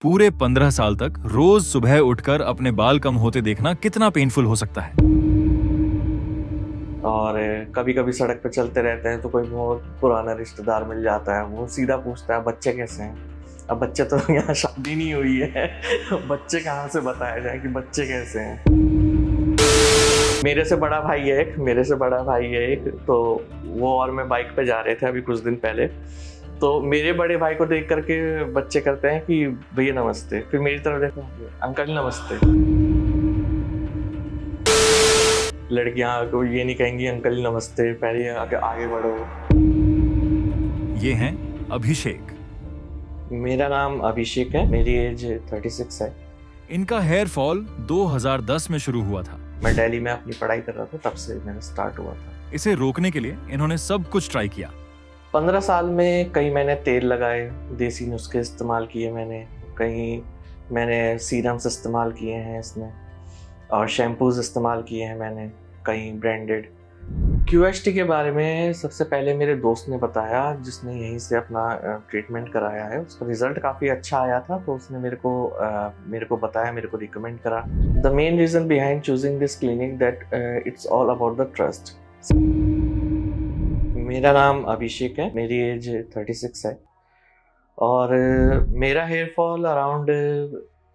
पूरे 15 साल तक रोज सुबह उठकर अपने बाल कम होते देखना कितना पेनफुल हो सकता है। और कभी कभी सड़क पे चलते रहते हैं तो कोई बहुत पुराना रिश्तेदार मिल जाता है। वो सीधा पूछता है बच्चे कैसे हैं। अब बच्चे तो यहाँ शादी नहीं हुई है बच्चे कहाँ से बताया जाए कि बच्चे कैसे हैं। मेरे से बड़ा भाई है एक तो वो और मैं बाइक पे जा रहे थे अभी कुछ दिन पहले। तो मेरे बड़े भाई को देख करके बच्चे करते हैं कि भैया नमस्ते, फिर मेरी तरफ देखो अंकल नमस्ते। लड़कियां को ये नहीं कहेंगी अंकल नमस्ते, पहले आगे आगे बढ़ो। ये हैं अभिषेक। मेरा नाम अभिषेक है, मेरी एज 36 है। इनका हेयर फॉल 2010 में शुरू हुआ था। मैं दिल्ली में अपनी पढ़ाई कर रहा था, तब से मेरा स्टार्ट हुआ था। इसे रोकने के लिए इन्होंने सब कुछ ट्राई किया। 15 साल में कहीं मैंने तेल लगाए, देसी नुस्खे इस्तेमाल किए मैंने, कहीं मैंने सीरम्स इस्तेमाल किए हैं इसमें, और शैम्पूज इस्तेमाल किए हैं मैंने, कहीं ब्रांडेड। QHT के बारे में सबसे पहले मेरे दोस्त ने बताया, जिसने यहीं से अपना ट्रीटमेंट कराया है। उसका रिजल्ट काफ़ी अच्छा आया था, तो उसने मेरे को बताया, मेरे को रिकमेंड करा। The main reason behind choosing this clinic that it's all about the trust. मेरा नाम अभिषेक है, मेरी एज 36 है, और मेरा हेयर फॉल अराउंड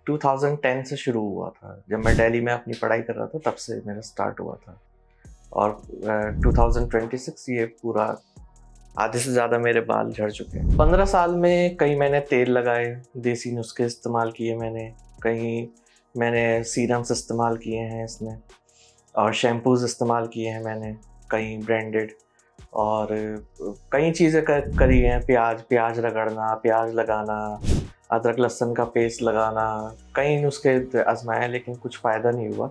2010 से शुरू हुआ था। जब मैं दिल्ली में अपनी पढ़ाई कर रहा था, तब से मेरा स्टार्ट हुआ था। और 2026 ये पूरा आधे से ज़्यादा मेरे बाल झड़ चुके हैं। 15 साल में कहीं मैंने तेल लगाए, देसी नुस्खे इस्तेमाल किए मैंने, कहीं मैंने सीरम्स इस्तेमाल किए हैं इसमें, और शैम्पूज इस्तेमाल किए हैं मैंने, कहीं ब्रांडेड, और कई चीज़ें करी हैं। प्याज रगड़ना, प्याज लगाना, अदरक लहसुन का पेस्ट लगाना, कई नुस्खे आजमाए, लेकिन कुछ फ़ायदा नहीं हुआ।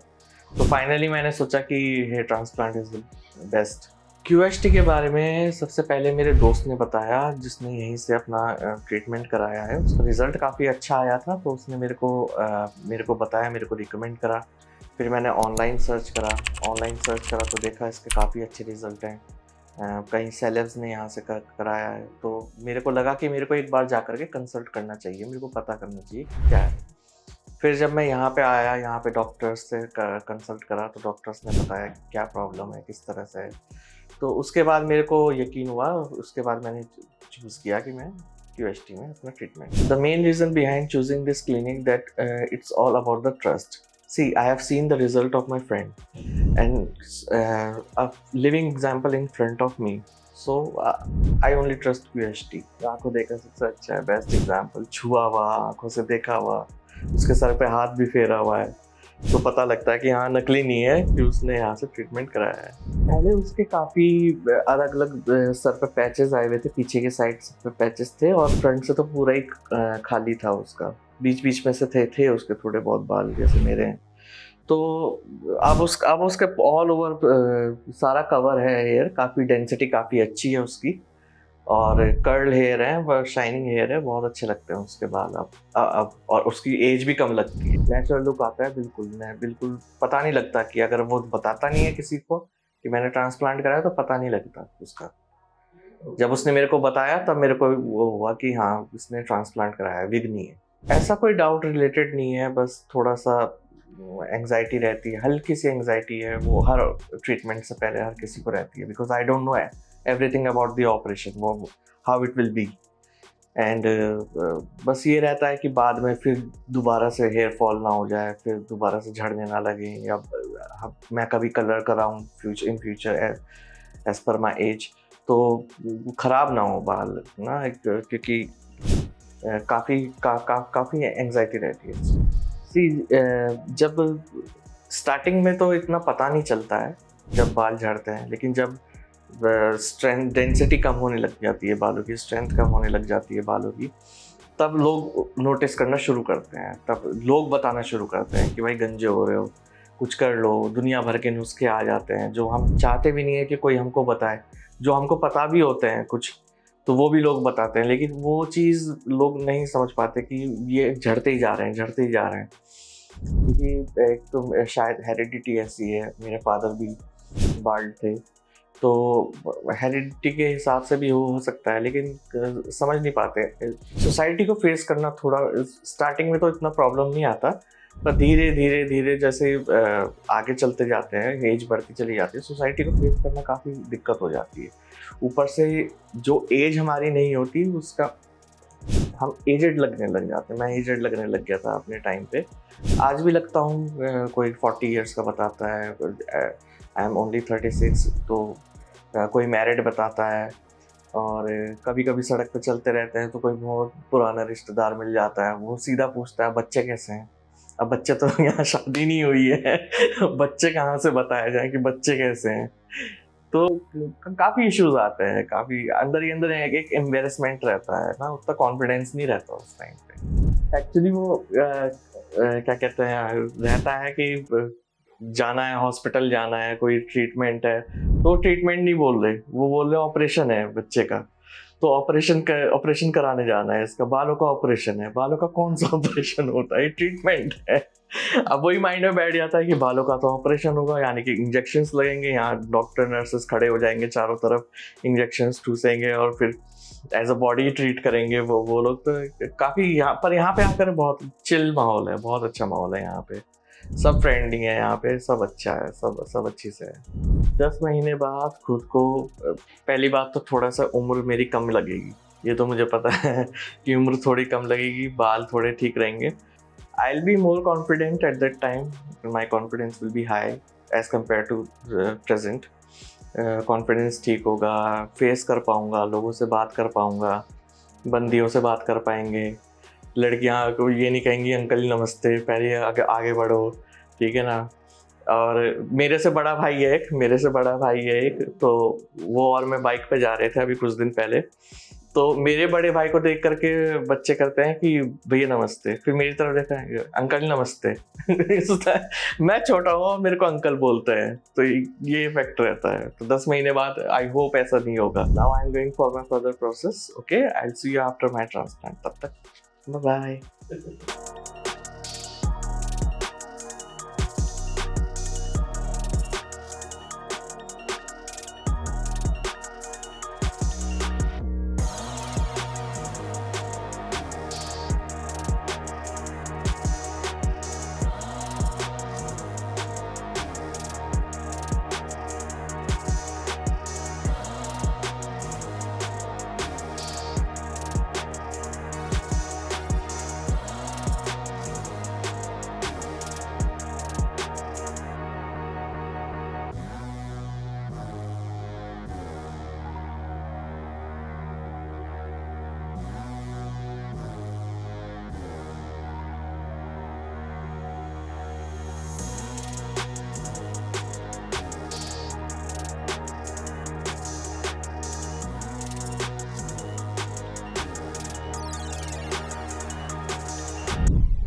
तो फाइनली मैंने सोचा कि hair transplant is the best. QHT के बारे में सबसे पहले मेरे दोस्त ने बताया, जिसने यहीं से अपना ट्रीटमेंट कराया है। उसका रिज़ल्ट काफ़ी अच्छा आया था, तो उसने मेरे को बताया, मेरे को रिकमेंड करा। फिर मैंने ऑनलाइन सर्च करा तो देखा इसके काफ़ी अच्छे रिज़ल्ट हैं। कई सेलेब्स ने यहाँ से कराया है, तो मेरे को लगा कि मेरे को एक बार जा कर के कंसल्ट करना चाहिए, मेरे को पता करना चाहिए कि क्या है। फिर जब मैं यहाँ पे आया, यहाँ पे डॉक्टर्स से कंसल्ट करा, तो डॉक्टर्स ने बताया कि क्या प्रॉब्लम है, किस तरह से है। तो उसके बाद मेरे को यकीन हुआ, उसके बाद मैंने चूज़ किया कि मैं QHT में अपना treatment. The main reason behind choosing this clinic that it's all about the trust. See, I have seen the result of my friend and a living example in front of me. So I only trust QHT. आंखों देखा सबसे अच्छा है, best example. छुआ हुआ, आंखों से देखा हुआ, उसके सर पे हाथ भी फेरा हुआ है, तो पता लगता है कि हाँ नकली नहीं है, कि उसने यहाँ से ट्रीटमेंट कराया है। पहले उसके काफ़ी अलग अलग सर पे पैचेस आए हुए थे, पीछे के साइड पे पैचेस थे, और फ्रंट से तो पूरा ही खाली था उसका। बीच बीच में से थे उसके थोड़े बहुत बाल, जैसे मेरे हैं। तो अब उसके ऑल ओवर सारा कवर है हेयर, काफ़ी डेंसिटी काफ़ी अच्छी है उसकी, और कर्ल हेयर है, वह शाइनिंग हेयर है, बहुत अच्छे लगते हैं उसके बाल अब। और उसकी एज भी कम लगती है, नेचुरल लुक आता है बिल्कुल पता नहीं लगता कि अगर वो बताता नहीं है किसी को कि मैंने ट्रांसप्लांट कराया, तो पता नहीं लगता उसका। जब उसने मेरे को बताया, तब मेरे को वो हुआ कि हाँ इसने ट्रांसप्लांट कराया, विग नहीं है। ऐसा कोई डाउट रिलेटेड नहीं है, बस थोड़ा सा एंग्जाइटी रहती है, हल्की सी एंग्जाइटी है, वो हर ट्रीटमेंट से पहले हर किसी को रहती है, because I don't know everything about the operation, वो how it will be. And बस ये रहता है कि बाद में फिर दोबारा से हेयर फॉल ना हो जाए, फिर दोबारा से झड़ने ना लगे, या मैं कभी कलर कराऊँ in future as per my as, तो ख़राब ना हो बाल ना, क्योंकि काफ़ी एंग्जाइटी रहती है। सी जब स्टार्टिंग में तो इतना पता नहीं चलता है जब बाल झड़ते हैं, लेकिन जब स्ट्रेंथ डेंसिटी कम होने लग जाती है बालों की, स्ट्रेंथ कम होने लग जाती है बालों की, तब लोग नोटिस करना शुरू करते हैं, तब लोग बताना शुरू करते हैं कि भाई गंजे हो रहे हो, कुछ कर लो। दुनिया भर के नुस्खे आ जाते हैं, जो हम चाहते भी नहीं है कि कोई हमको बताए, जो हमको पता भी होते हैं कुछ, तो वो भी लोग बताते हैं, लेकिन वो चीज़ लोग नहीं समझ पाते कि ये झड़ते ही जा रहे हैं। क्योंकि एक तो शायद हेरिडिटी ऐसी है, मेरे फादर भी बाल्ड थे, तो हेरिडिटी के हिसाब से भी हो सकता है, लेकिन समझ नहीं पाते। सोसाइटी को फेस करना थोड़ा, स्टार्टिंग में तो इतना प्रॉब्लम नहीं आता, पर धीरे धीरे धीरे जैसे आगे चलते जाते हैं, एज बढ़ती चली जाती है, सोसाइटी को फेस करना काफ़ी दिक्कत हो जाती है। ऊपर से जो एज हमारी नहीं होती उसका हम एजेड लगने लग जाते हैं। मैं एजेड लगने लग गया था अपने टाइम पे, आज भी लगता हूँ। कोई 40 इयर्स का बताता है, आई एम ओनली 36, तो कोई मैरिड बताता है। और कभी कभी सड़क पे चलते रहते हैं तो कोई बहुत पुराना रिश्तेदार मिल जाता है, वो सीधा पूछता है बच्चे कैसे हैं। अब बच्चे तो यहाँ शादी नहीं हुई है बच्चे कहाँ से बताया जाए कि बच्चे कैसे हैं। तो काफ़ी इश्यूज आते हैं, काफ़ी अंदर ही अंदर एक एम्बेरसमेंट रहता है ना, उतना कॉन्फिडेंस नहीं रहता उस टाइम पे। एक्चुअली वो क्या कहते हैं, रहता है कि जाना है हॉस्पिटल, जाना है, कोई ट्रीटमेंट है, तो ट्रीटमेंट नहीं बोल रहे, वो बोल रहे ऑपरेशन है बच्चे का, तो ऑपरेशन कराने जाना है, इसका बालों का ऑपरेशन है। बालों का कौन सा ऑपरेशन होता है, ट्रीटमेंट है। अब वही माइंड में बैठ जाता है कि बालों का तो ऑपरेशन होगा, यानी कि इंजेक्शंस लगेंगे, यहाँ डॉक्टर नर्सेस खड़े हो जाएंगे, चारों तरफ इंजेक्शंस ठूसेंगे और फिर एज अ बॉडी ट्रीट करेंगे वो लोग। तो काफ़ी यहाँ पे आकर बहुत चिल माहौल है, बहुत अच्छा माहौल है यहाँ पे, सब फ्रेंडली है यहाँ पे, सब अच्छा है, सब अच्छी से है। 10 महीने बाद खुद को, पहली बात तो थोड़ा सा उम्र मेरी कम लगेगी, ये तो मुझे पता है कि उम्र थोड़ी कम लगेगी, बाल थोड़े ठीक रहेंगे। I will be more confident at that time, my confidence will be high as compare to present. Confidence ठीक होगा, फेस कर पाऊँगा, लोगों से बात कर पाऊँगा, बंदियों से बात कर पाएंगे, लड़कियां को ये नहीं कहेंगी अंकल नमस्ते, पहले आगे बढ़ो, ठीक है ना। और मेरे से बड़ा भाई है एक, तो वो और मैं बाइक पे जा रहे थे अभी कुछ दिन पहले, तो मेरे बड़े भाई को देख करके बच्चे करते हैं कि भैया नमस्ते, फिर मेरी तरफ देखा है अंकल नमस्ते मैं छोटा हूँ और मेरे को अंकल बोलते हैं, तो ये इफेक्ट रहता है। तो 10 महीने बाद आई होप ऐसा नहीं होगा। Now I am going for my further process, okay, I will see you after my transplant, तब तक बाय।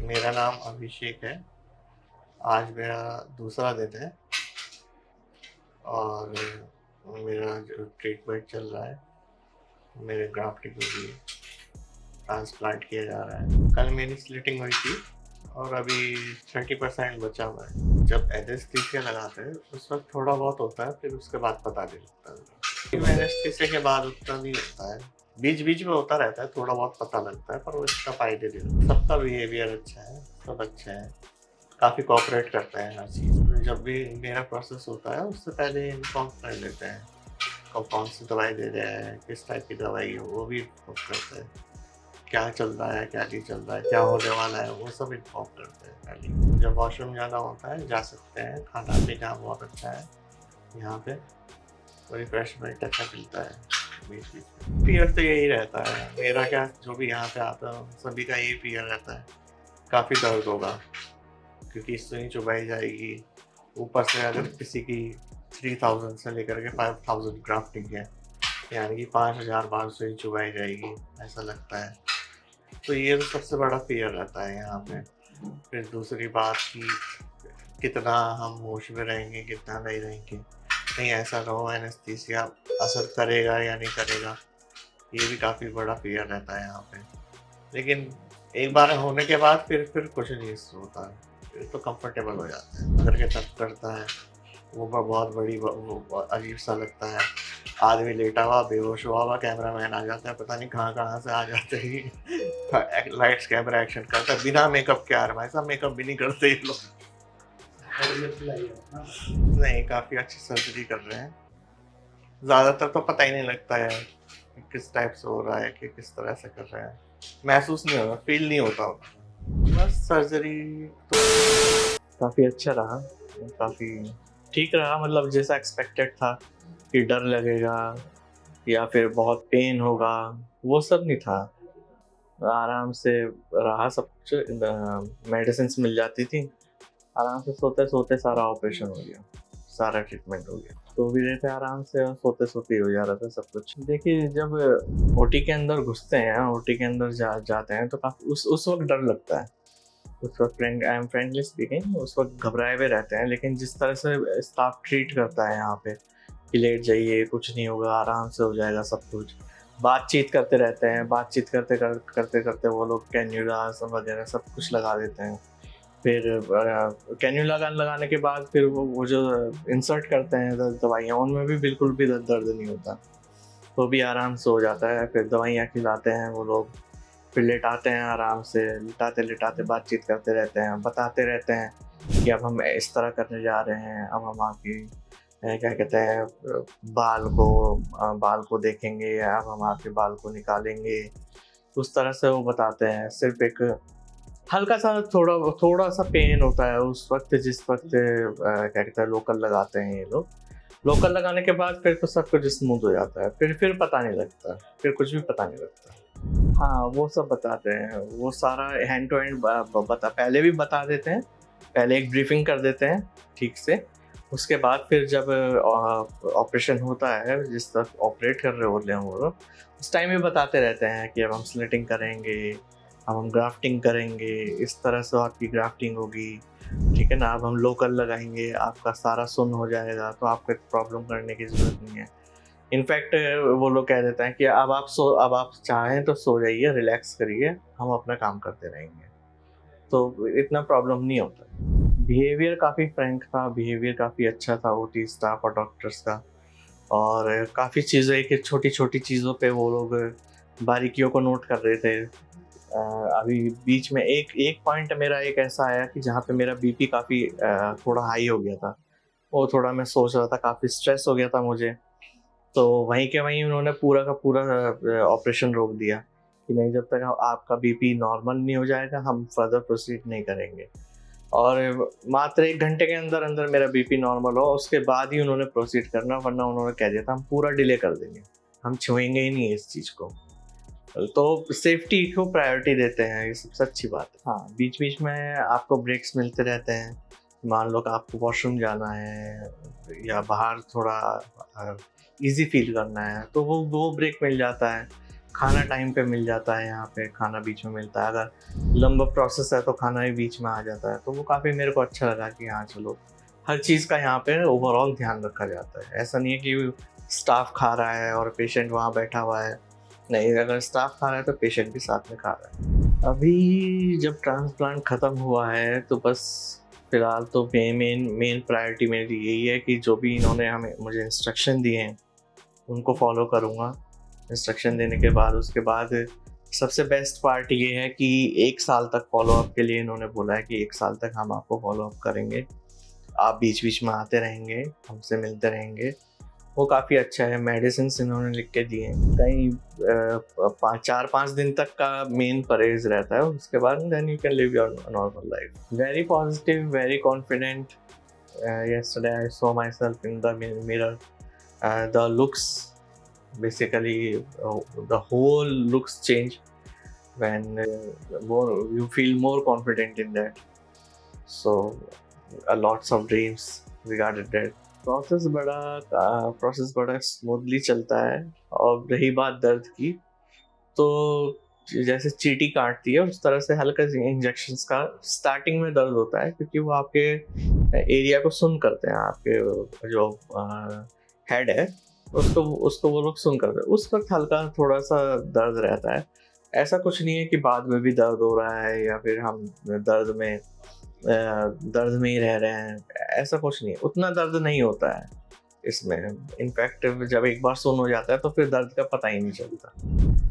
मेरा नाम अभिषेक है। आज मेरा दूसरा दिन है और मेरा जो ट्रीटमेंट चल रहा है, मेरे ग्राफ्टिंग के लिए ट्रांसप्लांट किया जा रहा है। कल मेरी स्लिटिंग हुई थी और अभी 30% बचा हुआ है। जब एनेस्थीसिया लगाते हैं उस वक्त थोड़ा बहुत होता है, फिर उसके बाद पता नहीं लगता। एनेस्थीसिया के बाद उतना नहीं होता है, बीच बीच में होता रहता है, थोड़ा बहुत पता लगता है, पर वो इसका फायदे नहीं होता। सबका बिहेवियर अच्छा है, सब अच्छा है, काफ़ी कोऑपरेट करते हैं हर चीज़ में। जब भी मेरा प्रोसेस होता है उससे पहले इन्फॉर्म कर लेते हैं कौन सी दवाई दे रहे हैं, किस टाइप की दवाई है, वो भी इन्फॉर्म करते हैं, क्या चल रहा है क्या नहीं चल रहा है, क्या होने वाला है, वो सब इन्फॉर्म करते हैं पहले। जब वॉशरूम जाना होता है जा सकते हैं। खाना पीना बहुत अच्छा है यहाँ पे, रिफ्रेशमेंट अच्छा मिलता है बीच बीच में। फियर तो यही रहता है मेरा, क्या जो भी यहाँ पे आता है सभी का यही फियर रहता है, काफ़ी दर्द होगा क्योंकि सुई चुभाई जाएगी। ऊपर से अगर किसी की 3000 से लेकर के 5000 ग्राफ्टिंग है, यानी कि 5000 बार सुई चुभाई जाएगी, ऐसा लगता है। तो ये तो सबसे बड़ा फियर रहता है यहाँ पे। फिर दूसरी बात कि कितना हम होश में रहेंगे कितना नहीं रहेंगे, कहीं ऐसा ना हो एनेस्थीसिया असर करेगा या नहीं करेगा, ये भी काफ़ी बड़ा फियर रहता है यहाँ पे। लेकिन एक बार होने के बाद फिर कुछ नहीं होता है, फिर तो कंफर्टेबल हो जाता है। अगर के दर्द करता है वो बहुत बड़ी वो अजीब सा लगता है। आदमी लेटा हुआ बेहोश हुआ हुआ, कैमरामैन आ जाता है, पता नहीं कहाँ से आ जाते ही लाइट्स कैमरा एक्शन करता है बिना मेकअप के। यार भाई साहब मेकअप भी नहीं करते ये लोग। नहीं, काफ़ी अच्छी सर्जरी कर रहे हैं। ज़्यादातर तो पता ही नहीं लगता है कि किस टाइप से हो रहा है, कि किस तरह से कर रहे हैं। महसूस नहीं होता, फील नहीं होता। बस सर्जरी तो काफ़ी अच्छा रहा, काफ़ी ठीक रहा, मतलब जैसा एक्सपेक्टेड था कि डर लगेगा या फिर बहुत पेन होगा, वो सब नहीं था। आराम से रहा सब कुछ, मेडिसिन मिल जाती थी, आराम से सोते सोते सारा ऑपरेशन हो गया, सारा ट्रीटमेंट हो गया। तो भी रहते आराम से और सोते सोते ही हो जा रहा था सब कुछ। देखिए जब ओटी के अंदर घुसते हैं, ओटी के अंदर जाते हैं तो काफ़ी उस वक्त डर लगता है। उस वक्त आई एम फ्रेंडली स्पीकिंग, उस वक्त घबराए हुए रहते हैं, लेकिन जिस तरह से स्टाफ ट्रीट करता है यहाँ पे कि लेट जाइए, कुछ नहीं होगा, आराम से हो जाएगा सब कुछ, बातचीत करते रहते हैं, बातचीत करते करते वो लोग कैन्यूला सब वगैरह सब कुछ लगा देते हैं। फिर कैन्यूला लगाने के बाद फिर वो जो इंसर्ट करते हैं दवाइयाँ, उनमें भी बिल्कुल भी दर्द नहीं होता, तो भी आराम से हो जाता है। फिर दवाइयाँ खिलाते हैं वो लोग, फिर लेटाते हैं आराम से, लेटाते लेटाते बातचीत करते रहते हैं, बताते रहते हैं कि अब हम इस तरह करने जा रहे हैं, अब हम आपकी क्या कहते हैं बाल को देखेंगे, अब हम आपके बाल को निकालेंगे, उस तरह से वो बताते हैं। सिर्फ एक हल्का सा थोड़ा सा पेन होता है उस वक्त, जिस वक्त क्या कहते हैं लोकल लगाते हैं ये लोग। लोकल लगाने के बाद फिर तो सब कुछ स्मूथ हो जाता है, फिर पता नहीं लगता, फिर कुछ भी पता नहीं लगता। हाँ, वो सब बताते हैं, वो सारा हैंड टू हैंड पहले भी बता देते हैं, पहले एक ब्रीफिंग कर देते हैं ठीक से। उसके बाद फिर जब ऑपरेशन होता है, जिस तरह ऑपरेट कर रहे होते हैं वो लोग, उस टाइम भी बताते रहते हैं कि अब हम स्लिटिंग करेंगे, अब हम ग्राफ्टिंग करेंगे, इस तरह से आपकी ग्राफ्टिंग होगी, ठीक है ना, अब हम लोकल लगाएंगे, आपका सारा सुन्न हो जाएगा, तो आपको प्रॉब्लम करने की ज़रूरत नहीं है। इनफैक्ट वो लोग कह देते हैं कि अब आप चाहें तो सो जाइए, रिलैक्स करिए, हम अपना काम करते रहेंगे, तो इतना प्रॉब्लम नहीं होता। बिहेवियर काफ़ी फ्रैंक था, बिहेवियर काफ़ी अच्छा था ओटी स्टाफ और डॉक्टर्स का, और काफ़ी चीज़ें कि छोटी छोटी चीज़ों पे वो लोग बारीकियों को नोट कर रहे थे। अभी बीच में एक पॉइंट मेरा एक ऐसा आया कि जहाँ पे मेरा बीपी काफ़ी थोड़ा हाई हो गया था, वो थोड़ा मैं सोच रहा था, काफ़ी स्ट्रेस हो गया था मुझे, तो वहीं के वहीं उन्होंने पूरा का पूरा ऑपरेशन रोक दिया कि नहीं, जब तक आपका बीपी नॉर्मल नहीं हो जाएगा हम फर्दर प्रोसीड नहीं करेंगे। और मात्र 1 घंटे के अंदर अंदर मेरा बीपी नॉर्मल हो, उसके बाद ही उन्होंने प्रोसीड करना, वरना उन्होंने कह दिया था हम पूरा डिले कर देंगे, हम छुएंगे ही नहीं इस चीज़ को। तो सेफ्टी को प्रायोरिटी देते हैं, ये सबसे अच्छी बात है। हाँ, बीच बीच में आपको ब्रेक्स मिलते रहते हैं, मान लो कि आपको वॉशरूम जाना है या बाहर थोड़ा इजी फील करना है, तो वो ब्रेक मिल जाता है। खाना टाइम पे मिल जाता है, यहाँ पे खाना बीच में मिलता है, अगर लंबा प्रोसेस है तो खाना भी बीच में आ जाता है, तो वो काफ़ी मेरे को अच्छा लगा कि हाँ चलो, हर चीज़ का यहाँ पे ओवरऑल ध्यान रखा जाता है। ऐसा नहीं है कि स्टाफ खा रहा है और पेशेंट वहाँ बैठा हुआ है, नहीं, अगर स्टाफ खा रहा है तो पेशेंट भी साथ में खा रहा है। अभी जब ट्रांसप्लांट ख़त्म हुआ है तो बस फिलहाल तो मेन प्रायोरिटी मेरी यही है कि जो भी इन्होंने मुझे इंस्ट्रक्शन दिए हैं उनको फॉलो करूँगा। इंस्ट्रक्शन देने के बाद उसके बाद सबसे बेस्ट पार्ट ये है कि 1 साल तक फॉलोअप के लिए इन्होंने बोला है कि 1 साल तक हम आपको फॉलोअप करेंगे, आप बीच बीच में आते रहेंगे, हमसे मिलते रहेंगे। वो काफ़ी अच्छा है। मेडिसिन इन्होंने लिख के दिए हैं, कहीं 4-5 दिन तक का मेन परहेज रहता है, उसके बाद then you can live your normal life. Very positive, very confident. yesterday I saw myself in the mirror. The looks, basically the whole looks change when you feel more confident in that. So lots of dreams regarding that. Process बड़ा smoothly चलता है। और रही बात दर्द की, तो जैसे चींटी काटती है उस तरह से हल्का इंजेक्शंस का स्टार्टिंग में दर्द होता है, क्योंकि वो आपके एरिया को सुन करते हैं, आपके जो हेड है उसको वो लोग सुन करते हैं, उस वक्त हल्का थोड़ा सा दर्द रहता है। ऐसा कुछ नहीं है कि बाद में भी दर्द हो रहा है या फिर हम दर्द में दर्द में ही रह रहे हैं, ऐसा कुछ नहीं है, उतना दर्द नहीं होता है इसमें। इनफैक्ट जब एक बार सुन हो जाता है तो फिर दर्द का पता ही नहीं चलता।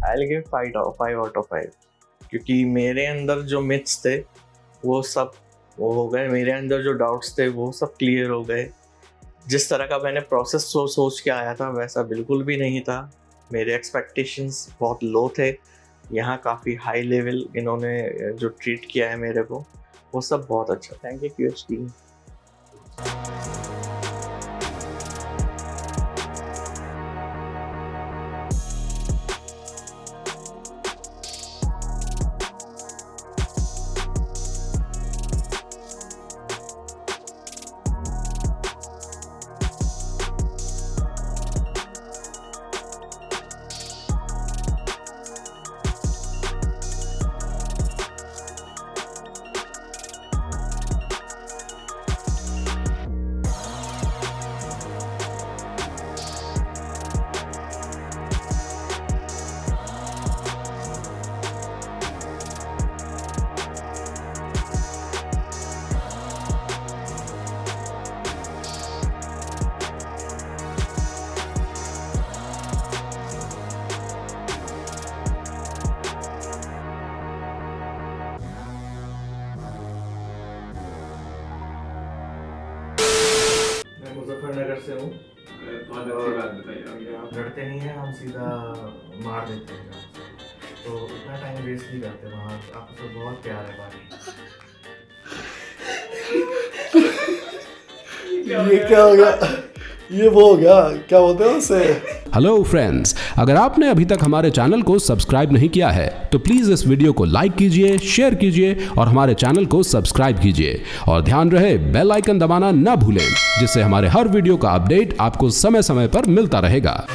I will give 5 out of 5, क्योंकि मेरे अंदर जो मिथ्स थे वो सब वो हो गए, मेरे अंदर जो डाउट्स थे वो सब क्लियर हो गए। जिस तरह का मैंने प्रोसेस सोच के आया था वैसा बिल्कुल भी नहीं था। मेरे एक्सपेक्टेशंस बहुत लो थे, यहाँ काफ़ी हाई लेवल इन्होंने जो ट्रीट किया है मेरे को वो सब बहुत अच्छा। Thank you QH team. Muzaffarnagar से हूँ। बहुत अच्छी बात बताई आपने। आप लड़ते नहीं हैं, हम सीधा मार देते हैं जान से। तो इतना टाइम वेस्ट नहीं करते वहाँ। आपसे बहुत प्यार है बाकी। ये क्या हो गया? ये वो हो गया, क्या बोलते हैं उसे? हेलो फ्रेंड्स, अगर आपने अभी तक हमारे चैनल को सब्सक्राइब नहीं किया है तो प्लीज़ इस वीडियो को लाइक कीजिए, शेयर कीजिए और हमारे चैनल को सब्सक्राइब कीजिए। और ध्यान रहे बेल आइकन दबाना ना भूलें, जिससे हमारे हर वीडियो का अपडेट आपको समय समय पर मिलता रहेगा।